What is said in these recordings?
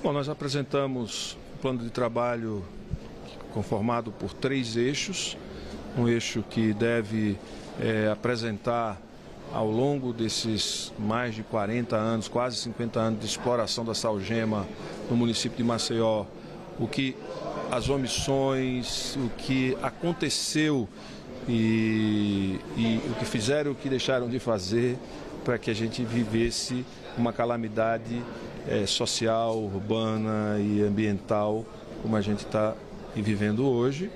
Bom, nós apresentamos um plano de trabalho conformado por 3 eixos. Um eixo que deve apresentar ao longo desses mais de 40 anos, quase 50 anos de exploração da salgema no município de Maceió, as omissões, o que aconteceu e o que fizeram, o que deixaram de fazer para que a gente vivesse uma calamidade social, urbana e ambiental como a gente está vivendo hoje.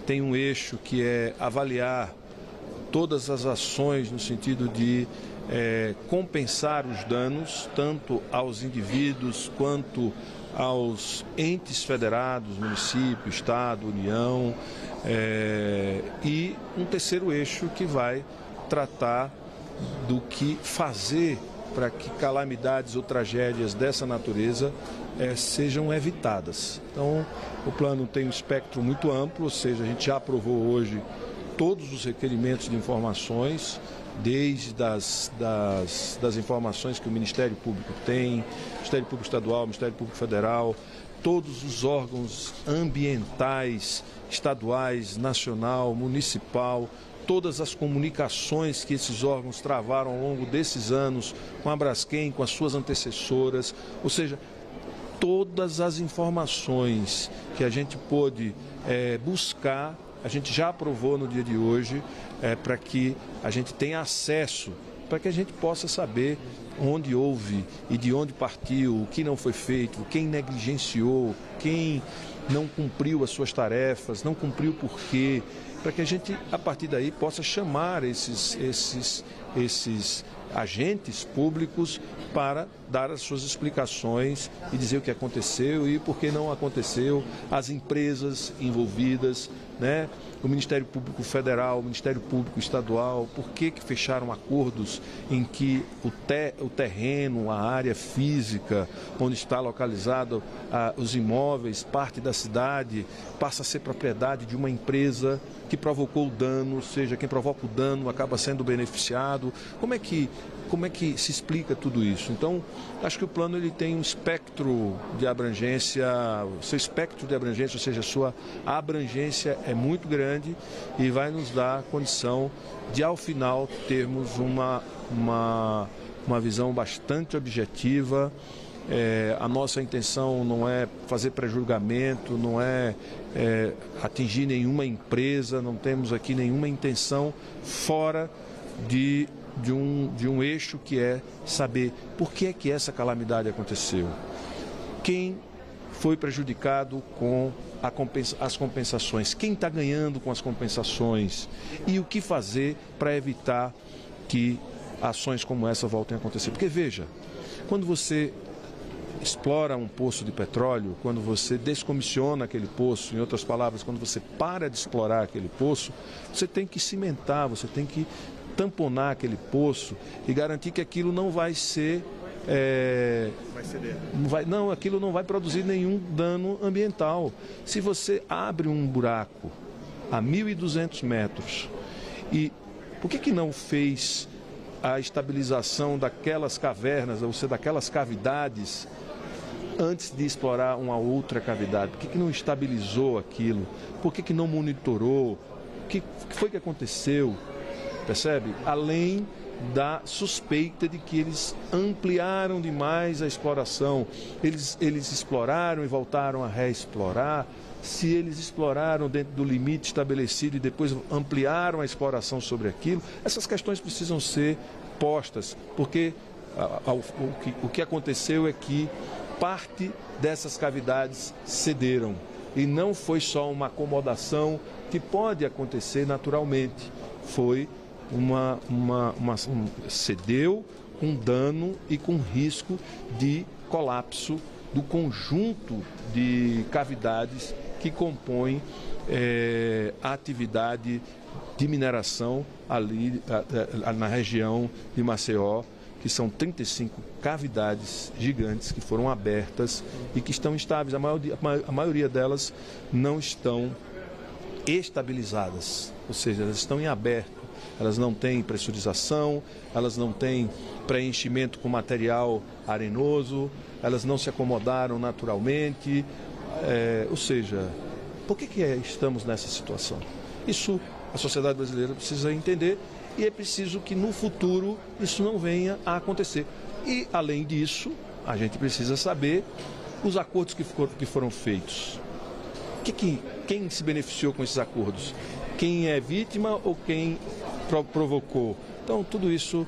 Tem um eixo que é avaliar todas as ações no sentido de compensar os danos, tanto aos indivíduos quanto aos entes federados, município, estado, União, e um terceiro eixo que vai tratar do que fazer para que calamidades ou tragédias dessa natureza sejam evitadas. Então, o plano tem um espectro muito amplo, ou seja, a gente já aprovou hoje todos os requerimentos de informações, desde das informações que o Ministério Público tem, Ministério Público Estadual, Ministério Público Federal, todos os órgãos ambientais, estaduais, nacional, municipal, todas as comunicações que esses órgãos travaram ao longo desses anos com a Braskem, com as suas antecessoras, ou seja, todas as informações que a gente pôde buscar, a gente já aprovou no dia de hoje, para que a gente tenha acesso, para que a gente possa saber onde houve e de onde partiu, o que não foi feito, quem negligenciou, quem não cumpriu as suas tarefas, não cumpriu por quê, para que a gente, a partir daí, possa chamar esses agentes públicos para dar as suas explicações e dizer o que aconteceu e por que não aconteceu, as empresas envolvidas, né? O Ministério Público Federal, o Ministério Público Estadual, por que fecharam acordos em que o terreno, a área física, onde está localizado os imóveis, parte da cidade, passa a ser propriedade de uma empresa que provocou o dano, ou seja, quem provoca o dano acaba sendo beneficiado. Como é que se explica tudo isso? Então, acho que o plano ele tem um espectro de abrangência, o seu espectro de abrangência, ou seja, a sua abrangência é muito grande e vai nos dar a condição de, ao final, termos uma visão bastante objetiva. A nossa intenção não é fazer prejulgamento, não é atingir nenhuma empresa, não temos aqui nenhuma intenção fora de um eixo que é saber por que é que essa calamidade aconteceu, quem foi prejudicado com as compensações, quem está ganhando com as compensações e o que fazer para evitar que ações como essa voltem a acontecer. Porque veja, quando você explora um poço de petróleo, quando você descomissiona aquele poço, em outras palavras, quando você para de explorar aquele poço, você tem que cimentar, você tem que tamponar aquele poço e garantir que aquilo não vai ser... vai ceder. Aquilo não vai produzir nenhum dano ambiental. Se você abre um buraco a 1.200 metros, e por que não fez a estabilização daquelas cavernas, ou seja, daquelas cavidades, antes de explorar uma outra cavidade? Por que não estabilizou aquilo? Por que não monitorou? O que foi que aconteceu? Percebe? Além da suspeita de que eles ampliaram demais a exploração. Eles exploraram e voltaram a reexplorar. Se eles exploraram dentro do limite estabelecido e depois ampliaram a exploração sobre aquilo, essas questões precisam ser postas, porque o que aconteceu é que parte dessas cavidades cederam. E não foi só uma acomodação que pode acontecer naturalmente. Foi cedeu com dano e com risco de colapso do conjunto de cavidades que compõem a atividade de mineração ali na região de Maceió, que são 35 cavidades gigantes que foram abertas e que estão estáveis. A maioria delas não estão estabilizadas, ou seja, elas estão em aberto. elas não têm pressurização, elas não têm preenchimento com material arenoso, elas não se acomodaram naturalmente. Ou seja, por que estamos nessa situação? Isso a sociedade brasileira precisa entender e é preciso que no futuro isso não venha a acontecer. E, além disso, a gente precisa saber os acordos que foram feitos. Quem se beneficiou com esses acordos? Quem é vítima ou quem provocou? Então, tudo isso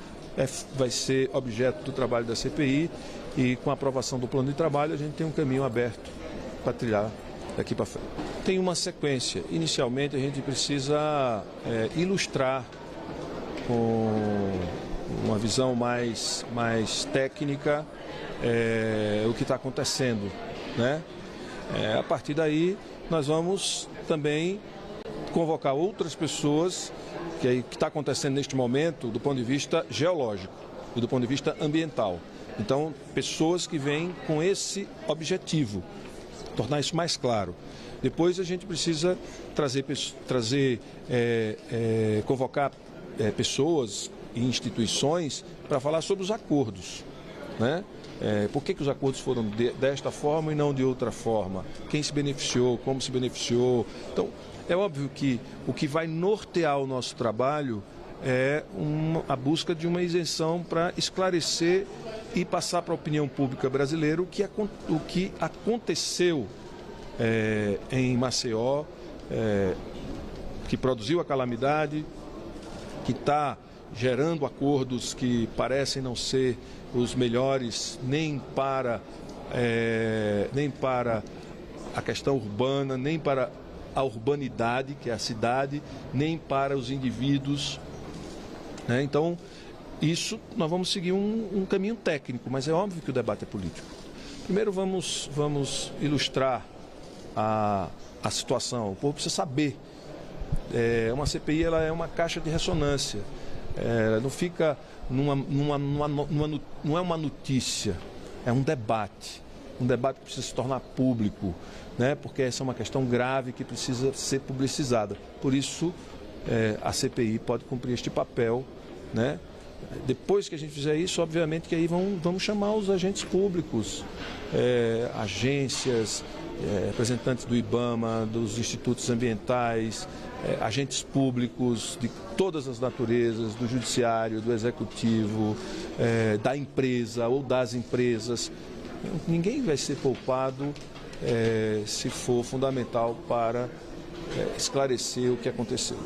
vai ser objeto do trabalho da CPI e com a aprovação do plano de trabalho a gente tem um caminho aberto para trilhar daqui para frente. Tem uma sequência. Inicialmente a gente precisa ilustrar com uma visão mais técnica o que está acontecendo, né? A partir daí nós vamos também convocar outras pessoas que está acontecendo neste momento do ponto de vista geológico e do ponto de vista ambiental. Então, pessoas que vêm com esse objetivo, tornar isso mais claro. Depois a gente precisa convocar pessoas e instituições para falar sobre os acordos, né? Por que os acordos foram desta forma e não de outra forma? Quem se beneficiou, como se beneficiou? Então, é óbvio que o que vai nortear o nosso trabalho é a busca de uma isenção para esclarecer e passar para a opinião pública brasileira o que aconteceu em Maceió, que produziu a calamidade, que está gerando acordos que parecem não ser os melhores nem para a questão urbana, nem para a urbanidade, que é a cidade, nem para os indivíduos, né? Então, isso nós vamos seguir um caminho técnico, mas é óbvio que o debate é político. Primeiro vamos ilustrar a situação. O povo precisa saber. Uma CPI ela é uma caixa de ressonância. Não fica não é uma notícia, é um debate. Um debate que precisa se tornar público, né? Porque essa é uma questão grave que precisa ser publicizada. Por isso, a CPI pode cumprir este papel, né? Depois que a gente fizer isso, obviamente que aí vamos chamar os agentes públicos, agências, representantes do IBAMA, dos institutos ambientais, agentes públicos de todas as naturezas, do judiciário, do executivo, da empresa ou das empresas. Ninguém vai ser poupado se for fundamental para esclarecer o que aconteceu.